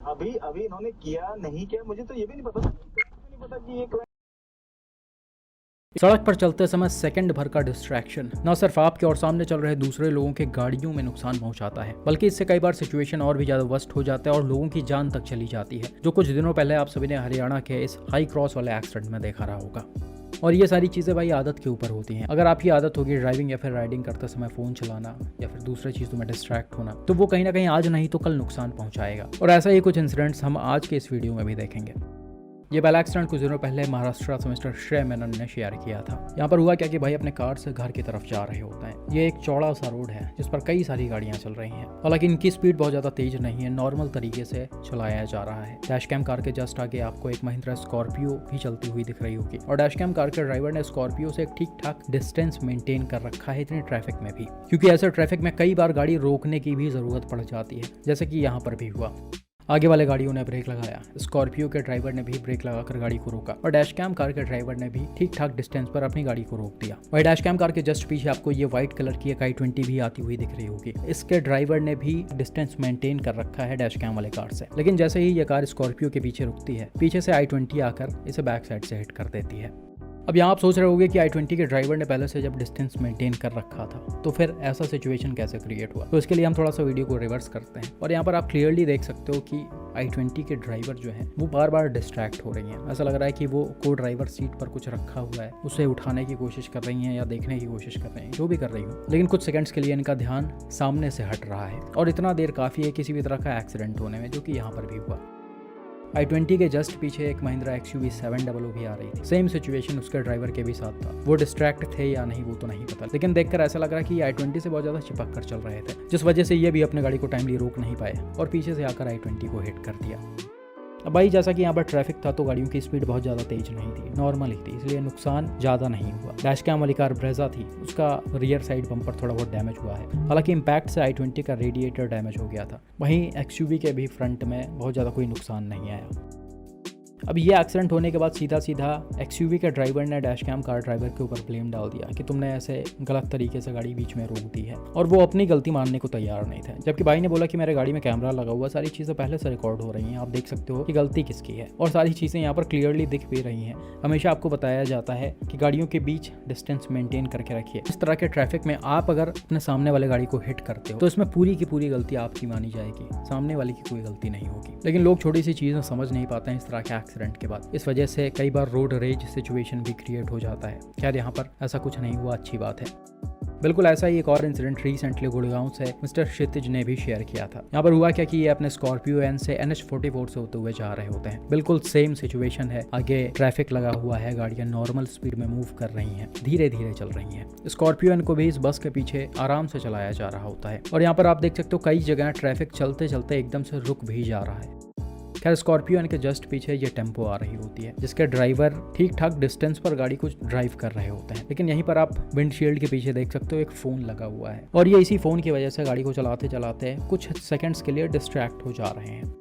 अभी अभी इन्होंने किया नहीं किया, मुझे तो ये भी नहीं पता था, नहीं पता कि ये सड़क पर चलते समय सेकंड भर का डिस्ट्रैक्शन न सिर्फ आपके और सामने चल रहे दूसरे लोगों के गाड़ियों में नुकसान पहुंचाता है, बल्कि इससे कई बार सिचुएशन और भी ज्यादा वर्स्ट हो जाता है और लोगों की जान तक चली जाती है, जो कुछ दिनों पहले आप सभी ने हरियाणा के इस हाई क्रॉस वाले एक्सीडेंट में देखा रहा होगा। और ये सारी चीज़ें भाई आदत के ऊपर होती हैं। अगर आपकी आदत होगी ड्राइविंग या फिर राइडिंग करते समय फ़ोन चलाना या फिर दूसरे चीज़ों में डिस्ट्रैक्ट होना, तो वो कहीं ना कहीं आज नहीं तो कल नुकसान पहुंचाएगा। और ऐसा ही कुछ इंसिडेंट्स हम आज के इस वीडियो में भी देखेंगे। ये पहला एक्सीडेंट कुछ दिनों पहले महाराष्ट्र से मिस्टर श्रेय मेनन ने शेयर किया था। यहाँ पर हुआ क्या कि भाई अपने कार से घर की तरफ जा रहे होते हैं। ये एक चौड़ा सा रोड है जिस पर कई सारी गाड़ियाँ चल रही हैं। हालांकि इनकी स्पीड बहुत ज़्यादा तेज नहीं है, नॉर्मल तरीके से चलाया जा रहा है। डैश कैम कार के जस्ट आगे आपको एक महिंद्रा स्कॉर्पियो भी चलती हुई दिख रही होगी और डैश कैम कार के ड्राइवर ने स्कॉर्पियो से एक ठीक ठाक डिस्टेंस मेंटेन कर रखा है, इतनी ट्रैफिक में भी, क्योंकि ऐसे ट्रैफिक में कई बार गाड़ी रोकने की भी ज़रूरत पड़ जाती है, जैसे कि यहाँ पर भी हुआ। आगे वाले गाड़ियों ने ब्रेक लगाया, स्कॉर्पियो के ड्राइवर ने भी ब्रेक लगाकर गाड़ी को रोका और डैश कैम कार के ड्राइवर ने भी ठीक ठाक डिस्टेंस पर अपनी गाड़ी को रोक दिया। वही डैश कैम कार के जस्ट पीछे आपको ये व्हाइट कलर की एक i20 भी आती हुई दिख रही होगी। इसके ड्राइवर ने भी डिस्टेंस मेंटेन कर रखा है डैश कैम वाले कार से, लेकिन जैसे ही ये कार स्कॉर्पियो के पीछे रुकती है, पीछे से i20 आकर इसे बैक साइड से हिट कर देती है। अब यहाँ आप सोच रहे होंगे कि i20 के ड्राइवर ने पहले से जब डिस्टेंस मेंटेन कर रखा था तो फिर ऐसा सिचुएशन कैसे क्रिएट हुआ। तो इसके लिए हम थोड़ा सा वीडियो को रिवर्स करते हैं और यहाँ पर आप क्लियरली देख सकते हो कि i20 के ड्राइवर जो है वो बार बार डिस्ट्रैक्ट हो रही हैं। ऐसा लग रहा है कि वो को ड्राइवर सीट पर कुछ रखा हुआ है, उसे उठाने की कोशिश कर रही हैं या देखने की कोशिश कर रही हैं, जो भी कर रही हूँ, लेकिन कुछ सेकंड्स के लिए इनका ध्यान सामने से हट रहा है और इतना देर काफ़ी है किसी भी तरह का एक्सीडेंट होने में, जो कि यहाँ पर भी हुआ। i20 के जस्ट पीछे एक महिंद्रा XUV 700 भी आ रही थी। सेम सिचुएशन उसके ड्राइवर के भी साथ था। वो डिस्ट्रैक्ट थे या नहीं वो तो नहीं पता, लेकिन देखकर ऐसा लग रहा कि i20 से बहुत ज़्यादा चिपक कर चल रहे थे, जिस वजह से ये भी अपने गाड़ी को टाइमली रोक नहीं पाए और पीछे से आकर i20 को हिट कर दिया। अब भाई जैसा कि यहाँ पर ट्रैफिक था तो गाड़ियों की स्पीड बहुत ज़्यादा तेज नहीं थी, नॉर्मल ही थी, इसलिए नुकसान ज़्यादा नहीं हुआ। डैश कैम वाली कार ब्रेजा थी, उसका रियर साइड बम्पर थोड़ा बहुत डैमेज हुआ है। हालांकि इम्पैक्ट से i20 का रेडिएटर डैमेज हो गया था। वहीं XUV के भी फ्रंट में बहुत ज़्यादा कोई नुकसान नहीं आया। अब ये एक्सीडेंट होने के बाद सीधा XUV के ड्राइवर ने डैश कैम कार ड्राइवर के ऊपर ब्लेम डाल दिया कि तुमने ऐसे गलत तरीके से गाड़ी बीच में रोक दी है, और वो अपनी गलती मानने को तैयार नहीं थे। जबकि भाई ने बोला कि मेरे गाड़ी में कैमरा लगा हुआ, सारी चीज़ें पहले से रिकॉर्ड हो रही हैं, आप देख सकते हो कि गलती किसकी है और सारी चीज़ें यहाँ पर क्लियरली दिख भी रही हैं। हमेशा आपको बताया जाता है कि गाड़ियों के बीच डिस्टेंस मेंटेन करके रखिए। इस तरह के ट्रैफिक में आप अगर अपने सामने वाले गाड़ी को हिट करते हो तो इसमें पूरी की पूरी गलती आपकी मानी जाएगी, सामने वाले की कोई गलती नहीं होगी। लेकिन लोग छोटी सी चीज़ें समझ नहीं पाते हैं इस तरह के एक्सीडेंट के बाद। इस वजह से कई बार रोड रेज सिचुएशन भी क्रिएट हो जाता है। खैर यहाँ पर ऐसा कुछ नहीं हुआ, अच्छी बात है। बिल्कुल ऐसा ही एक और इंसिडेंट रिसेंटली गुड़गांव से मिस्टर क्षितिज ने भी शेयर किया था। यहाँ पर हुआ क्या कि ये अपने स्कॉर्पियो एन से NH44 से होते हुए जा रहे होते हैं। बिल्कुल सेम सिचुएशन है, आगे ट्रैफिक लगा हुआ है, गाड़ियां नॉर्मल स्पीड में मूव कर रही हैं, धीरे धीरे चल रही हैं। स्कॉर्पियो एन को भी इस बस के पीछे आराम से चलाया जा रहा होता है और यहाँ पर आप देख सकते हो कई जगह ट्रैफिक चलते चलते एकदम से रुक भी जा रहा है। खैर स्कॉर्पियो के जस्ट पीछे ये टेम्पो आ रही होती है, जिसके ड्राइवर ठीक ठाक डिस्टेंस पर गाड़ी को ड्राइव कर रहे होते हैं, लेकिन यहीं पर आप विंडशील्ड के पीछे देख सकते हो एक फ़ोन लगा हुआ है और ये इसी फ़ोन की वजह से गाड़ी को चलाते चलाते कुछ सेकंड्स के लिए डिस्ट्रैक्ट हो जा रहे हैं।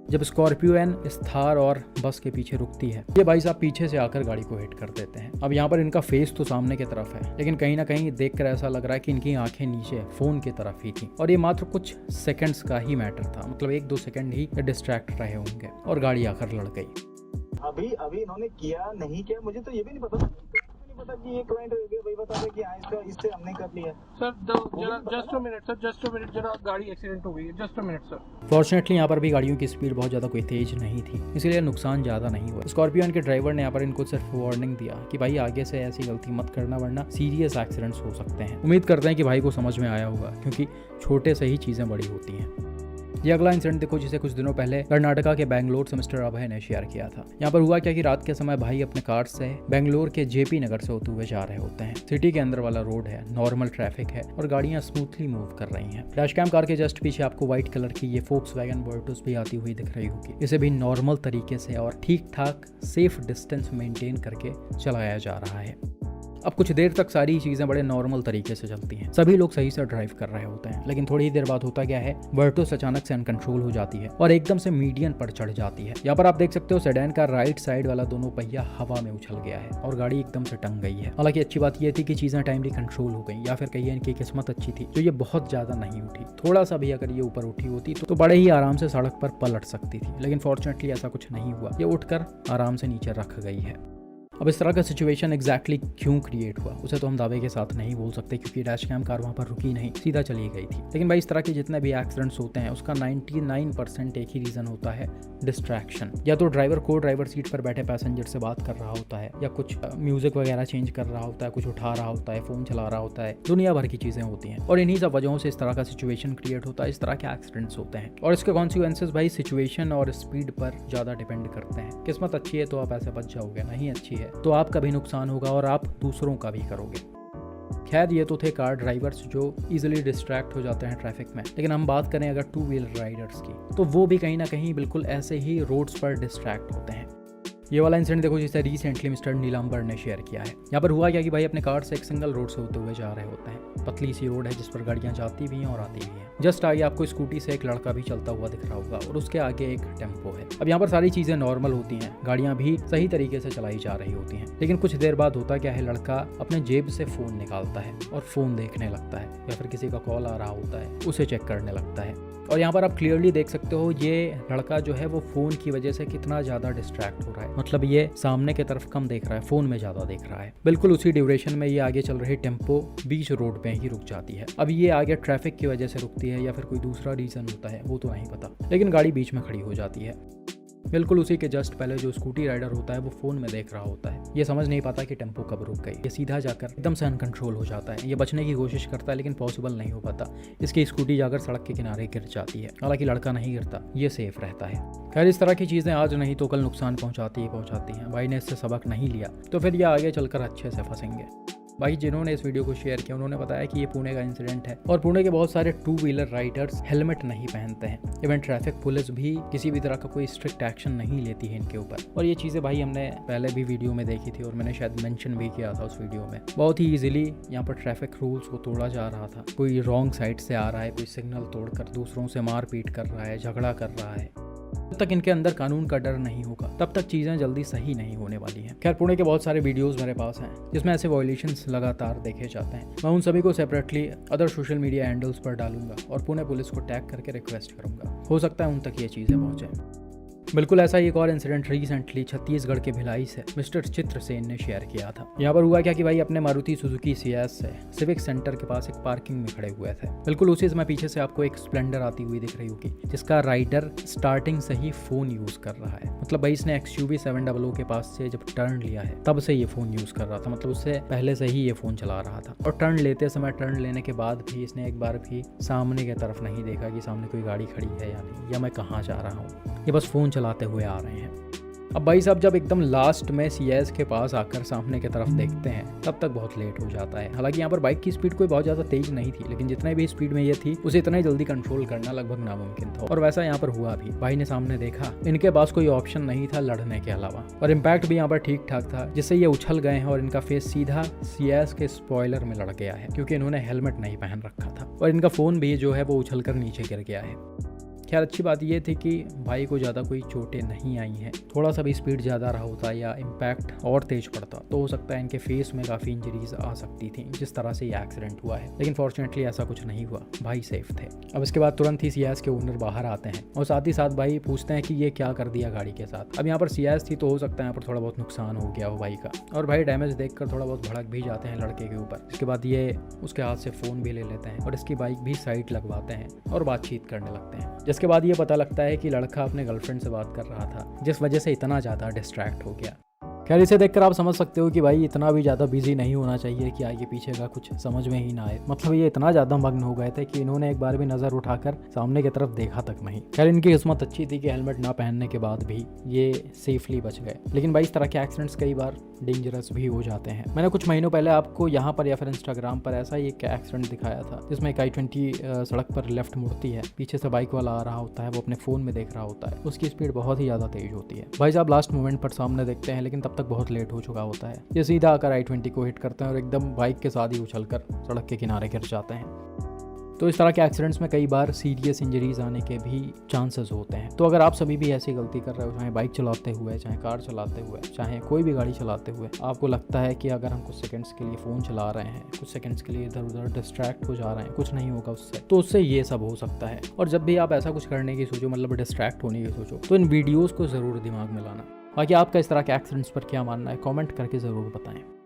जब स्कॉर्पियो एन इस थार और बस के पीछे रुकती है, ये भाई साहब पीछे से आकर गाड़ी को हिट कर देते हैं। अब यहाँ पर इनका फेस तो सामने की तरफ है, लेकिन कहीं ना कहीं देखकर ऐसा लग रहा है कि इनकी आंखें नीचे फोन की तरफ ही थी और ये मात्र कुछ सेकंड्स का ही मैटर था, मतलब 1-2 सेकंड ही डिस्ट्रैक्ट रहे होंगे और गाड़ी आकर लड़ गई। अभी अभी इन्होंने किया नहीं किया, मुझे तो ये भी नहीं पता पता कि ये क्लाइंट भाई बता दे कि हाँ इसका इससे हमने कर लिया। Sir just a minute sir, just a minute, जरा गाड़ी एक्सीडेंट हो गई है, just a minute sir. Fortunately यहाँ पर भी गाड़ियों की स्पीड बहुत ज़्यादा कोई तेज नहीं थी, इसीलिए नुकसान ज़्यादा नहीं हुआ। स्कॉर्पियो के ड्राइवर ने यहाँ पर इनको सिर्फ वार्निंग दिया कि भाई आगे से ऐसी गलती मत करना वरना सीरियस एक्सीडेंट्स हो सकते हैं। उम्मीद करते हैं कि भाई को समझ में आया होगा, क्योंकि छोटे से ही चीज़ें बड़ी होती हैं। ये अगला इंसिडेंट देखो, जिसे कुछ दिनों पहले कर्नाटका के बेंगलोर से मिस्टर अभय ने शेयर किया था। यहाँ पर हुआ क्या कि रात के समय भाई अपने कार से बेंगलोर के JP नगर से होते हुए जा रहे होते हैं। सिटी के अंदर वाला रोड है, नॉर्मल ट्रैफिक है और गाड़ियां स्मूथली मूव कर रही हैं। डैश कैम कार के जस्ट पीछे आपको व्हाइट कलर की ये Volkswagen Virtus भी आती हुई दिख रही होगी। इसे भी नॉर्मल तरीके से और ठीक ठाक सेफ डिस्टेंस मेंटेन करके चलाया जा रहा है। अब कुछ देर तक सारी चीज़ें बड़े नॉर्मल तरीके से चलती हैं, सभी लोग सही से ड्राइव कर रहे होते हैं, लेकिन थोड़ी ही देर बाद होता क्या है, वर्टोस अचानक से अनकंट्रोल हो जाती है और एकदम से मीडियन पर चढ़ जाती है। यहाँ पर आप देख सकते हो सेडान का राइट साइड वाला दोनों पहिया हवा में उछल गया है और गाड़ी एकदम से टंग गई है। हालांकि अच्छी बात यह थी कि चीज़ें टाइमली कंट्रोल हो गई, या फिर कहिए इनकी किस्मत अच्छी थी जो ये बहुत ज़्यादा नहीं उठी। थोड़ा सा भी अगर ये ऊपर उठी होती तो बड़े ही आराम से सड़क पर पलट सकती थी, लेकिन फॉर्चुनेटली ऐसा कुछ नहीं हुआ। ये उठकर आराम से नीचे रख गई है। अब इस तरह का सिचुएशन एग्जैक्टली क्यों क्रिएट हुआ उसे तो हम दावे के साथ नहीं बोल सकते, क्योंकि डैश कैम कार वहाँ पर रुकी नहीं, सीधा चली गई थी। लेकिन भाई इस तरह के जितने भी एक्सीडेंट्स होते हैं उसका 99% एक ही रीज़न होता है, डिस्ट्रैक्शन। या तो ड्राइवर को ड्राइवर सीट पर बैठे पैसेंजर से बात कर रहा होता है, या कुछ म्यूजिक वगैरह चेंज कर रहा होता है, कुछ उठा रहा होता है, फ़ोन चला रहा होता है, दुनिया भर की चीज़ें होती हैं और इन्हीं सब वजहों से इस तरह का सिचुएशन क्रिएट होता है, इस तरह के एक्सीडेंट्स होते हैं। और इसके कॉन्सिक्वेंसेस भाई सिचुएशन और स्पीड पर ज़्यादा डिपेंड करते हैं। किस्मत अच्छी है तो आप ऐसे बच जाओगे, नहीं अच्छी है तो आपका भी नुकसान होगा और आप दूसरों का भी करोगे। खैर ये तो थे कार ड्राइवर्स जो इजीली डिस्ट्रैक्ट हो जाते हैं ट्रैफिक में, लेकिन हम बात करें अगर टू व्हीलर राइडर्स की, तो वो भी कहीं ना कहीं बिल्कुल ऐसे ही रोड्स पर डिस्ट्रैक्ट होते हैं। ये वाला इंसिडेंट देखो जिसे रिसेंटली मिस्टर नीलांबर ने शेयर किया है। यहाँ पर हुआ क्या कि भाई अपने कार से एक सिंगल रोड से होते हुए जा रहे होते हैं। पतली सी रोड है जिस पर गाड़ियाँ जाती भी हैं और आती भी हैं। जस्ट आगे आपको स्कूटी से एक लड़का भी चलता हुआ दिख रहा होगा और उसके आगे एक टेम्पो है। अब यहाँ पर सारी चीज़ें नॉर्मल होती हैं, गाड़ियाँ भी सही तरीके से चलाई जा रही होती हैं, लेकिन कुछ देर बाद होता क्या है, लड़का अपने जेब से फ़ोन निकालता है और फ़ोन देखने लगता है, या फिर किसी का कॉल आ रहा होता है उसे चेक करने लगता है। और यहाँ पर आप क्लियरली देख सकते हो ये लड़का जो है वो फ़ोन की वजह से कितना ज़्यादा डिस्ट्रैक्ट हो रहा है। मतलब ये सामने की तरफ कम देख रहा है, फ़ोन में ज़्यादा देख रहा है। बिल्कुल उसी ड्यूरेशन में ये आगे चल रही टेम्पो बीच रोड पे ही रुक जाती है। अब ये आगे ट्रैफिक की वजह से रुकती है या फिर कोई दूसरा रीज़न होता है वो तो नहीं पता, लेकिन गाड़ी बीच में खड़ी हो जाती है। बिल्कुल उसी के जस्ट पहले जो स्कूटी राइडर होता है वो फ़ोन में देख रहा होता है। ये समझ नहीं पाता कि टेम्पो कब रुक गई। ये सीधा जाकर एकदम से अनकंट्रोल हो जाता है। ये बचने की कोशिश करता है लेकिन पॉसिबल नहीं हो पाता। इसकी स्कूटी जाकर सड़क के किनारे गिर जाती है। हालांकि लड़का नहीं गिरता, ये सेफ रहता है। खैर इस तरह की चीज़ें आज नहीं तो कल नुकसान पहुँचाती हैं। भाई ने इससे सबक नहीं लिया तो फिर ये आगे चलकर अच्छे से फंसेंगे। भाई जिन्होंने इस वीडियो को शेयर किया उन्होंने बताया कि ये पुणे का इंसिडेंट है और पुणे के बहुत सारे टू व्हीलर राइडर्स हेलमेट नहीं पहनते हैं। इवन ट्रैफिक पुलिस भी किसी भी तरह का कोई स्ट्रिक्ट एक्शन नहीं लेती है इनके ऊपर। और ये चीज़ें भाई हमने पहले भी वीडियो में देखी थी और मैंने शायद मेंशन भी किया था उस वीडियो में। बहुत ही ईजिली यहाँ पर ट्रैफिक रूल्स को तोड़ा जा रहा था। कोई रॉन्ग साइड से आ रहा है, कोई सिग्नल तोड़कर दूसरों से मारपीट कर रहा है, झगड़ा कर रहा है। जब तक इनके अंदर कानून का डर नहीं होगा तब तक चीज़ें जल्दी सही नहीं होने वाली हैं। खैर पुणे के बहुत सारे वीडियोस मेरे पास हैं जिसमें ऐसे वायलेशंस लगातार देखे जाते हैं। मैं उन सभी को separately other social media handles पर डालूंगा और पुणे पुलिस को टैग करके रिक्वेस्ट करूंगा, हो सकता है उन तक ये चीज़ें पहुँचें। बिल्कुल ऐसा ही एक और इंसिडेंट रिसेंटली छत्तीसगढ़ के भिलाई से मिस्टर चित्रसेन ने शेयर किया था। यहाँ पर हुआ क्या कि भाई अपने मारुति सुजुकी सियाज से सिविक सेंटर के पास एक पार्किंग में खड़े हुए थे। बिल्कुल उसी समय पीछे से आपको एक स्प्लेंडर आती हुई दिख रही होगी जिसका राइडर स्टार्टिंग से ही फोन यूज कर रहा है। मतलब भाई इसने XUV 700 के पास से जब टर्न लिया है तब से ये फोन यूज कर रहा था। मतलब उससे पहले से ही ये फोन चला रहा था और टर्न लेते समय टर्न लेने के बाद भी इसने एक बार भी सामने की तरफ नहीं देखा कि सामने कोई गाड़ी खड़ी है या नहीं, या मैं कहाँ जा रहा हूँ। ये बस फोन चलाते हुए आ रहे हैं। अब भाई साहब जब एकदम लास्ट में सीएस के पास आकर सामने की तरफ देखते हैं तब तक बहुत लेट हो जाता है। हालांकि यहाँ पर बाइक की स्पीड कोई बहुत ज़्यादा तेज नहीं थी, लेकिन जितने भी स्पीड में ये थी उसे इतना ही जल्दी कंट्रोल करना लगभग नामुमकिन था। और वैसा यहाँ पर हुआ भी। भाई ने सामने देखा, इनके पास कोई ऑप्शन नहीं था लड़ने के अलावा, और इम्पैक्ट भी यहाँ पर ठीक ठाक था जिससे ये उछल गए हैं और इनका फेस सीधा सीएस के स्पॉइलर में लड़ गया है क्योंकि इन्होंने हेलमेट नहीं पहन रखा था। और इनका फ़ोन भी जो है वो उछल कर नीचे गिर गया है। खैर अच्छी बात यह थी कि भाई को ज़्यादा कोई चोटें नहीं आई हैं। थोड़ा सा भी स्पीड ज़्यादा रहा होता या इम्पैक्ट और तेज पड़ता तो हो सकता है इनके फेस में काफ़ी इंजरीज आ सकती थी जिस तरह से ये एक्सीडेंट हुआ है। लेकिन फॉर्चुनेटली ऐसा कुछ नहीं हुआ, भाई सेफ थे। अब इसके बाद तुरंत ही सियाज के ओनर बाहर आते हैं और साथ ही साथ भाई पूछते हैं कि ये क्या कर दिया गाड़ी के साथ। अब यहाँ पर सियाज थी तो हो सकता है यहाँ पर थोड़ा बहुत नुकसान हो गया हो भाई का, और भाई डैमेज देखकर थोड़ा बहुत भड़क भी जाते हैं लड़के के ऊपर। इसके बाद ये उसके हाथ से फ़ोन भी ले लेते हैं और इसकी बाइक भी साइड लगवाते हैं और बातचीत करने लगते हैं। जिसके बाद ये पता लगता है कि लड़का अपने गर्लफ्रेंड से बात कर रहा था जिस वजह से इतना ज़्यादा डिस्ट्रैक्ट हो गया। खैर इसे देखकर आप समझ सकते हो कि भाई इतना भी ज़्यादा बिजी नहीं होना चाहिए कि आगे पीछे का कुछ समझ में ही ना आए। मतलब ये इतना ज़्यादा मग्न हो गए थे कि इन्होंने एक बार भी नज़र उठाकर सामने की तरफ देखा तक नहीं। खैर इनकी किस्मत अच्छी थी कि हेलमेट ना पहनने के बाद भी ये सेफली बच गए। लेकिन भाई इस तरह के एक्सीडेंट्स कई बार डेंजरस भी हो जाते हैं। मैंने कुछ महीनों पहले आपको यहाँ पर या फिर इंस्टाग्राम पर ऐसा ही एक एक्सीडेंट दिखाया था जिसमें एक I-20 सड़क पर लेफ्ट मुड़ती है, पीछे से बाइक वाला आ रहा होता है, वो अपने फ़ोन में देख रहा होता है, उसकी स्पीड बहुत ही ज़्यादा तेज होती है। भाई साहब लास्ट मोमेंट पर सामने देखते हैं लेकिन तब तक बहुत लेट हो चुका होता है। ये सीधा आकर I-20 को हिट करते हैं और एकदम बाइक के साथ ही उछलकर सड़क के किनारे गिर जाते हैं। तो इस तरह के एक्सीडेंट्स में कई बार सीरियस इंजरीज आने के भी चांसेस होते हैं। तो अगर आप सभी भी ऐसी गलती कर रहे हो, चाहे बाइक चलाते हुए, चाहे कार चलाते हुए, चाहे कोई भी गाड़ी चलाते हुए, आपको लगता है कि अगर हम कुछ सेकंड्स के लिए फ़ोन चला रहे हैं, कुछ सेकंड्स के लिए इधर उधर डिस्ट्रैक्ट हो जा रहे हैं, कुछ नहीं होगा उससे, तो उससे ये सब हो सकता है। और जब भी आप ऐसा कुछ करने की सोचो, मतलब डिस्ट्रैक्ट होने की सोचो, तो इन वीडियोज़ को ज़रूर दिमाग में लाना। बाकी आपका इस तरह के एक्सीडेंट्स पर क्या मानना है, कॉमेंट करके ज़रूर बताएं।